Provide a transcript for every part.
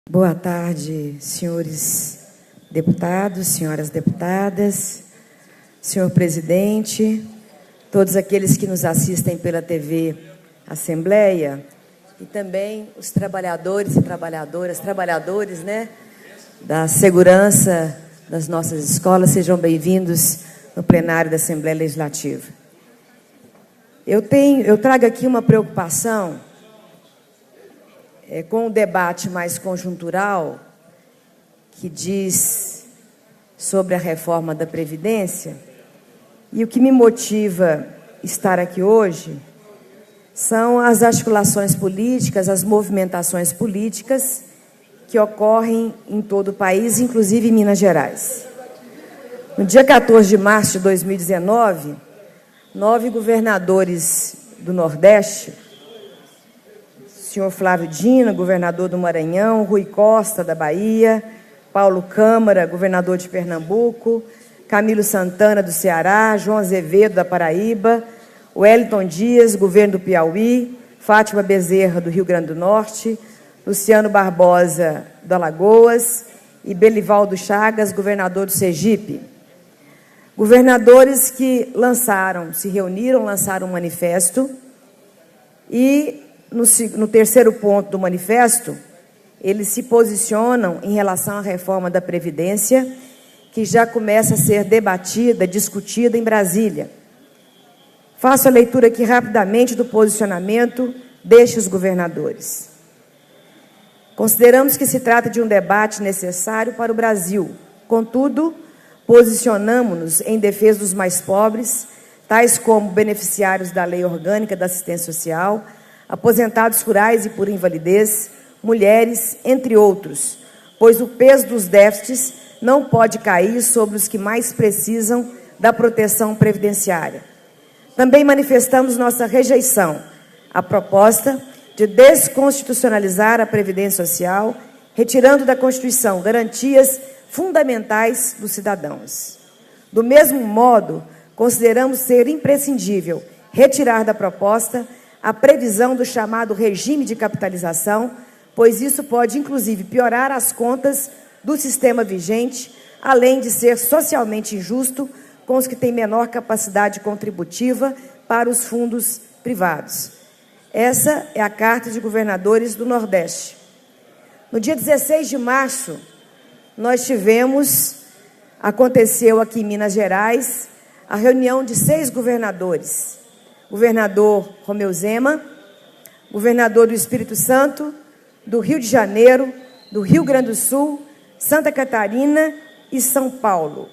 Boa tarde, senhores deputados, senhoras deputadas, senhor presidente, todos aqueles que nos assistem pela TV Assembleia e também os trabalhadores e trabalhadores, né, da segurança das nossas escolas, sejam bem-vindos no plenário da Assembleia Legislativa. Eu trago aqui uma preocupação com o debate mais conjuntural, que diz sobre a reforma da Previdência, e o que me motiva estar aqui hoje são as articulações políticas, as movimentações políticas que ocorrem em todo o país, inclusive em Minas Gerais. No dia 14 de março de 2019, 9 governadores do Nordeste, senhor Flávio Dino, governador do Maranhão, Rui Costa, da Bahia, Paulo Câmara, governador de Pernambuco, Camilo Santana, do Ceará, João Azevedo, da Paraíba, Wellington Dias, governo do Piauí, Fátima Bezerra, do Rio Grande do Norte, Luciano Barbosa, do Alagoas, e Belivaldo Chagas, governador do Sergipe. Governadores que se reuniram, lançaram um manifesto e, no terceiro ponto do manifesto, eles se posicionam em relação à reforma da Previdência, que já começa a ser debatida, discutida em Brasília. Faço a leitura aqui rapidamente do posicionamento destes governadores. Consideramos que se trata de um debate necessário para o Brasil. Contudo, posicionamos-nos em defesa dos mais pobres, tais como beneficiários da Lei Orgânica da Assistência Social, aposentados rurais e por invalidez, mulheres, entre outros, pois o peso dos déficits não pode cair sobre os que mais precisam da proteção previdenciária. Também manifestamos nossa rejeição à proposta de desconstitucionalizar a Previdência Social, retirando da Constituição garantias fundamentais dos cidadãos. Do mesmo modo, consideramos ser imprescindível retirar da proposta a previsão do chamado regime de capitalização, pois isso pode, inclusive, piorar as contas do sistema vigente, além de ser socialmente injusto com os que têm menor capacidade contributiva para os fundos privados. Essa é a Carta de Governadores do Nordeste. No dia 16 de março, aconteceu aqui em Minas Gerais, a reunião de 6 governadores. Governador Romeu Zema, governador do Espírito Santo, do Rio de Janeiro, do Rio Grande do Sul, Santa Catarina e São Paulo.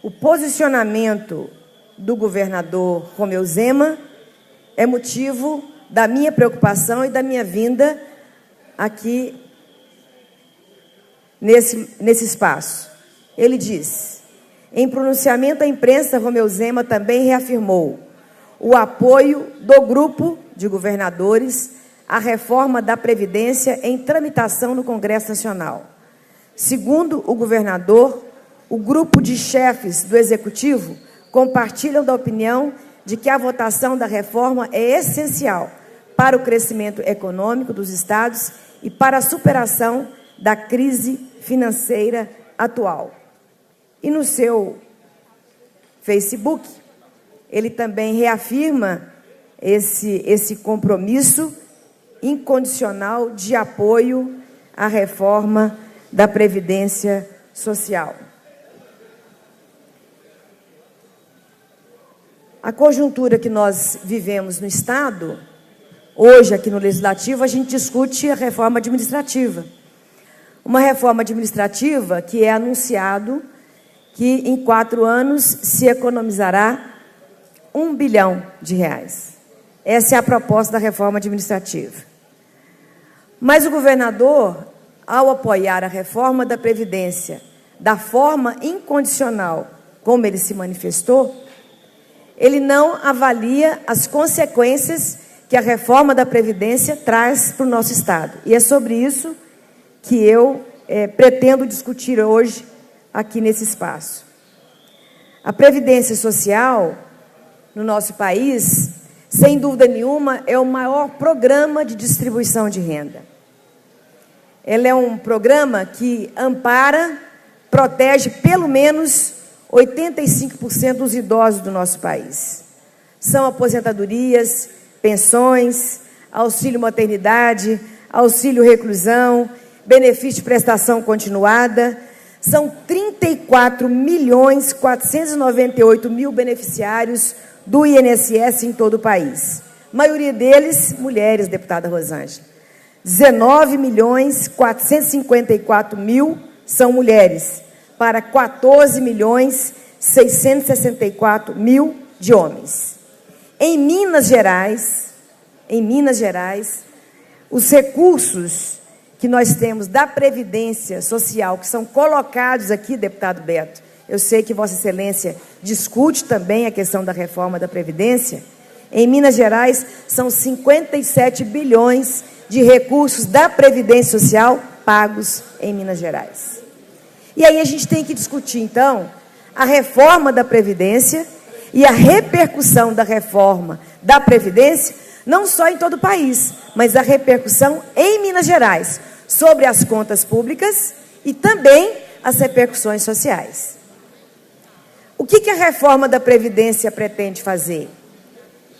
O posicionamento do governador Romeu Zema é motivo da minha preocupação e da minha vinda aqui nesse espaço. Ele diz: em pronunciamento à imprensa, Romeu Zema também reafirmou o apoio do grupo de governadores à reforma da Previdência em tramitação no Congresso Nacional. Segundo o governador, o grupo de chefes do Executivo compartilham da opinião de que a votação da reforma é essencial para o crescimento econômico dos estados e para a superação da crise financeira atual. E no seu Facebook, ele também reafirma esse compromisso incondicional de apoio à reforma da Previdência Social. A conjuntura que nós vivemos no Estado, hoje aqui no Legislativo, a gente discute a reforma administrativa. Uma reforma administrativa que é anunciado que em 4 anos se economizará R$1 bilhão. Essa é a proposta da reforma administrativa. Mas o governador, ao apoiar a reforma da Previdência da forma incondicional como ele se manifestou, ele não avalia as consequências que a reforma da Previdência traz para o nosso Estado. E é sobre isso que eu pretendo discutir hoje aqui nesse espaço. A Previdência Social no nosso país, sem dúvida nenhuma, é o maior programa de distribuição de renda. Ela é um programa que ampara, protege pelo menos 85% dos idosos do nosso país. São aposentadorias, pensões, auxílio maternidade, auxílio reclusão, benefício de prestação continuada. São 34.498.000 beneficiários do INSS em todo o país. A maioria deles, mulheres, deputada Rosângela. 19.454.000 são mulheres, para 14.664.000 de homens. Em Minas Gerais, os recursos que nós temos da Previdência Social, que são colocados aqui, deputado Beto, eu sei que Vossa Excelência discute também a questão da reforma da Previdência. Em Minas Gerais, são 57 bilhões de recursos da Previdência Social pagos em Minas Gerais. E aí a gente tem que discutir, então, a reforma da Previdência e a repercussão da reforma da Previdência, não só em todo o país, mas a repercussão em Minas Gerais, sobre as contas públicas e também as repercussões sociais. O que a reforma da Previdência pretende fazer?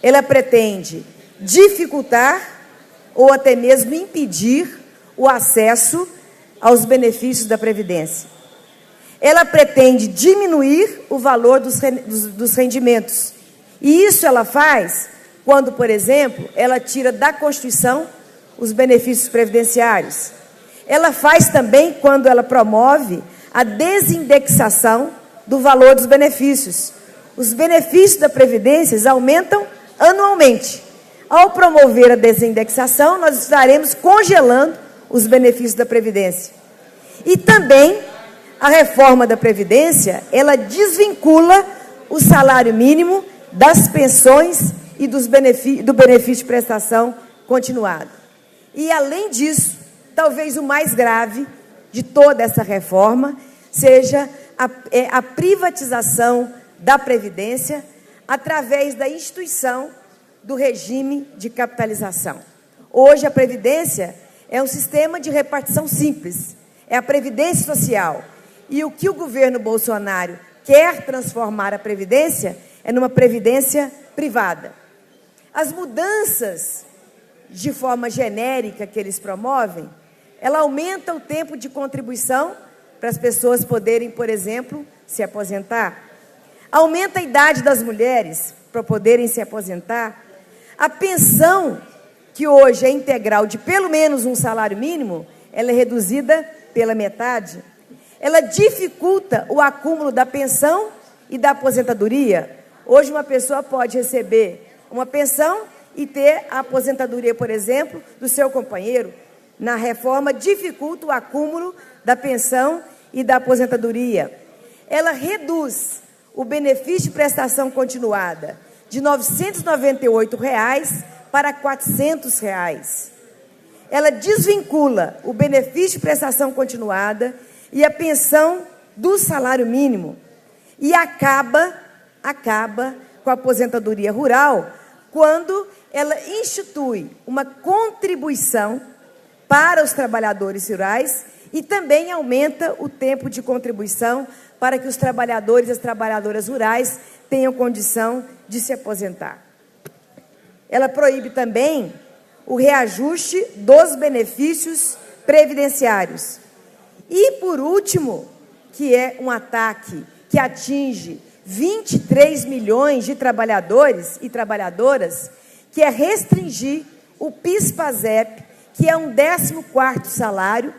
Ela pretende dificultar ou até mesmo impedir o acesso aos benefícios da Previdência. Ela pretende diminuir o valor dos rendimentos. E isso ela faz quando, por exemplo, ela tira da Constituição os benefícios previdenciários. Ela faz também quando ela promove a desindexação do valor dos benefícios. Os benefícios da Previdência aumentam anualmente. Ao promover a desindexação, nós estaremos congelando os benefícios da Previdência. E também a reforma da Previdência, ela desvincula o salário mínimo das pensões e do benefício de prestação continuada. E, além disso, talvez o mais grave de toda essa reforma seja a privatização da Previdência através da instituição do regime de capitalização. Hoje, a Previdência é um sistema de repartição simples, é a Previdência Social. E o que o governo Bolsonaro quer transformar a Previdência é numa Previdência privada. As mudanças, de forma genérica, que eles promovem, ela aumenta o tempo de contribuição para as pessoas poderem, por exemplo, se aposentar. Aumenta a idade das mulheres para poderem se aposentar. A pensão, que hoje é integral de pelo menos um salário mínimo, ela é reduzida pela metade. Ela dificulta o acúmulo da pensão e da aposentadoria. Hoje uma pessoa pode receber uma pensão e ter a aposentadoria, por exemplo, do seu companheiro. Na reforma, dificulta o acúmulo da pensão e da aposentadoria. Ela reduz o benefício de prestação continuada de R$ 998 para R$ 400. Ela desvincula o benefício de prestação continuada e a pensão do salário mínimo e acaba com a aposentadoria rural quando ela institui uma contribuição para os trabalhadores rurais e também aumenta o tempo de contribuição para que os trabalhadores e as trabalhadoras rurais tenham condição de se aposentar. Ela proíbe também o reajuste dos benefícios previdenciários. E, por último, que é um ataque que atinge 23 milhões de trabalhadores e trabalhadoras, que é restringir o PIS/PASEP, que é um 14º salário,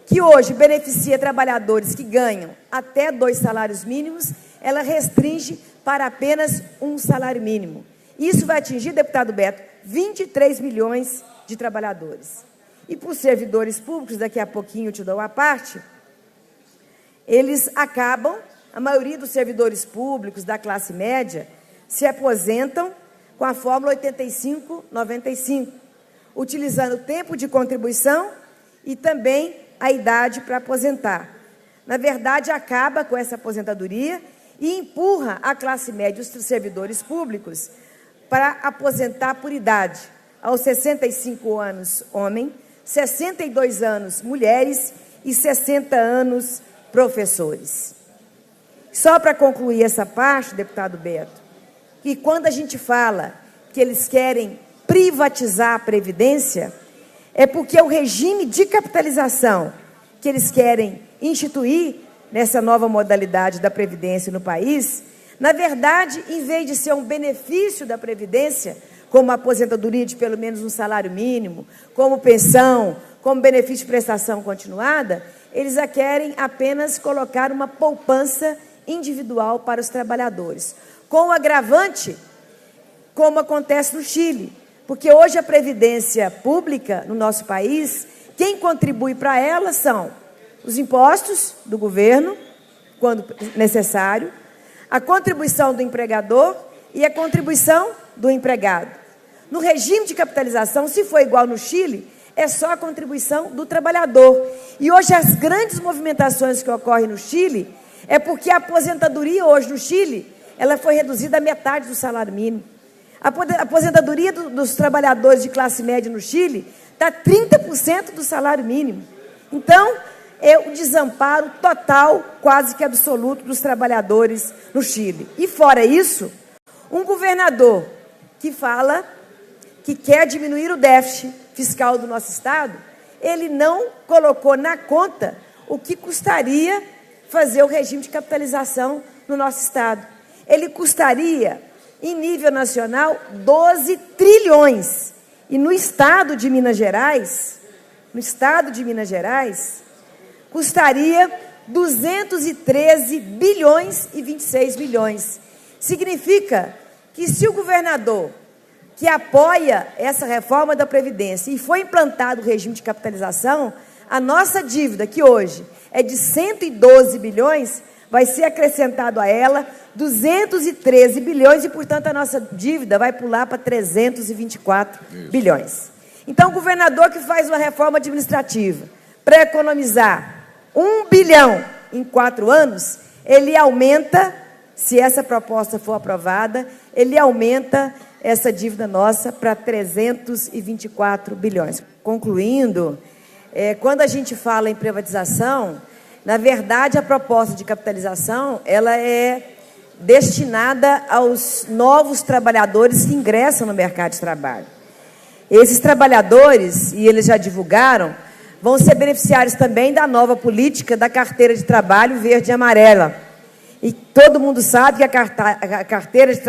que hoje beneficia trabalhadores que ganham até 2 salários mínimos, ela restringe para apenas um salário mínimo. Isso vai atingir, deputado Beto, 23 milhões de trabalhadores. E para os servidores públicos, daqui a pouquinho eu te dou a parte, eles acabam, a maioria dos servidores públicos da classe média, se aposentam com a fórmula 85-95, utilizando o tempo de contribuição e também a idade para aposentar. Na verdade, acaba com essa aposentadoria e empurra a classe média, os servidores públicos, para aposentar por idade. Aos 65 anos, homem, 62 anos mulheres e 60 anos professores. Só para concluir essa parte, deputado Beto, que quando a gente fala que eles querem privatizar a Previdência, é porque o regime de capitalização que eles querem instituir nessa nova modalidade da Previdência no país, na verdade, em vez de ser um benefício da Previdência, como a aposentadoria de pelo menos um salário mínimo, como pensão, como benefício de prestação continuada, eles a querem apenas colocar uma poupança individual para os trabalhadores, com o agravante, como acontece no Chile, porque hoje a Previdência Pública no nosso país, quem contribui para ela são os impostos do governo, quando necessário, a contribuição do empregador e a contribuição do empregado. No regime de capitalização, se for igual no Chile, é só a contribuição do trabalhador. E hoje as grandes movimentações que ocorrem no Chile é porque a aposentadoria hoje no Chile, ela foi reduzida à metade do salário mínimo. A aposentadoria dos trabalhadores de classe média no Chile está 30% do salário mínimo. Então, é o desamparo total, quase que absoluto, dos trabalhadores no Chile. E fora isso, um governador que fala que quer diminuir o déficit fiscal do nosso Estado, ele não colocou na conta o que custaria fazer o regime de capitalização no nosso Estado. Ele custaria, em nível nacional, 12 trilhões. E no Estado de Minas Gerais, custaria 213 bilhões e 26 milhões. Significa que se o governador que apoia essa reforma da Previdência e foi implantado o regime de capitalização, a nossa dívida, que hoje é de 112 bilhões, vai ser acrescentado a ela 213 bilhões e, portanto, a nossa dívida vai pular para 324 bilhões. Então, o governador que faz uma reforma administrativa para economizar 1 bilhão em 4 anos, ele aumenta, se essa proposta for aprovada, ele aumenta essa dívida nossa para 324 bilhões. Concluindo, quando a gente fala em privatização, na verdade, a proposta de capitalização, ela é destinada aos novos trabalhadores que ingressam no mercado de trabalho. Esses trabalhadores, e eles já divulgaram, vão ser beneficiários também da nova política da carteira de trabalho verde e amarela. E todo mundo sabe que a carteira de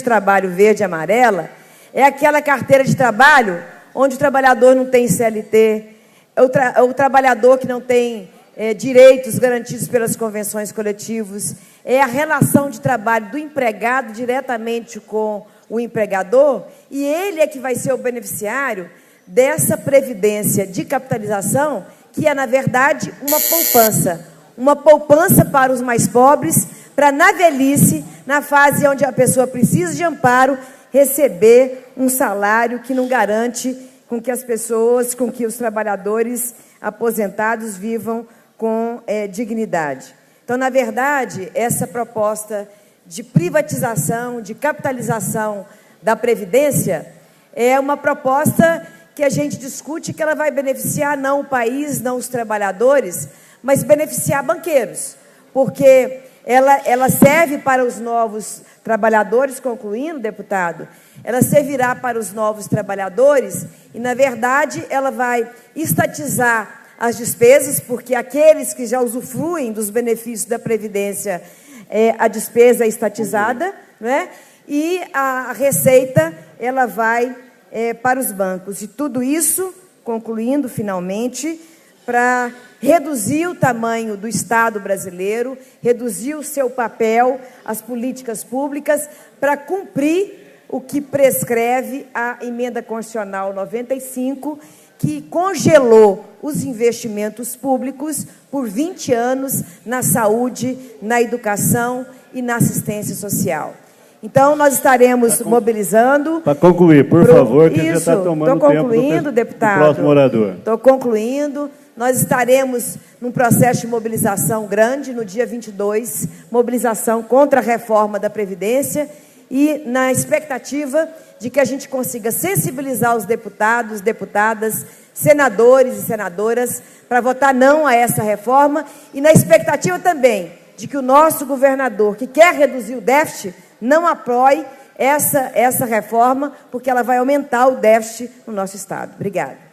trabalho verde e amarela é aquela carteira de trabalho onde o trabalhador não tem CLT, o trabalhador que não tem direitos garantidos pelas convenções coletivas, é a relação de trabalho do empregado diretamente com o empregador, e ele é que vai ser o beneficiário dessa previdência de capitalização, que é, na verdade, uma poupança para os mais pobres, para na velhice, na fase onde a pessoa precisa de amparo, receber um salário que não garante com que as pessoas, com que os trabalhadores aposentados vivam com dignidade. Então, na verdade, essa proposta de privatização, de capitalização da Previdência, é uma proposta que a gente discute que ela vai beneficiar não o país, não os trabalhadores, mas beneficiar banqueiros, porque ela serve para os novos trabalhadores, concluindo, deputado, ela servirá para os novos trabalhadores e, na verdade, ela vai estatizar as despesas, porque aqueles que já usufruem dos benefícios da Previdência, a despesa é estatizada, não é? E a receita, ela vai para os bancos. E tudo isso, concluindo finalmente, para reduzir o tamanho do Estado brasileiro, reduzir o seu papel, as políticas públicas, para cumprir o que prescreve a Emenda Constitucional 95, que congelou os investimentos públicos por 20 anos na saúde, na educação e na assistência social. Então, nós estaremos mobilizando... Para concluir, por favor, que já está tomando tempo do próximo orador. Estou concluindo. Nós estaremos num processo de mobilização grande no dia 22, mobilização contra a reforma da Previdência, e na expectativa de que a gente consiga sensibilizar os deputados, deputadas, senadores e senadoras para votar não a essa reforma, e na expectativa também de que o nosso governador, que quer reduzir o déficit, não apoie essa reforma, porque ela vai aumentar o déficit no nosso Estado. Obrigada.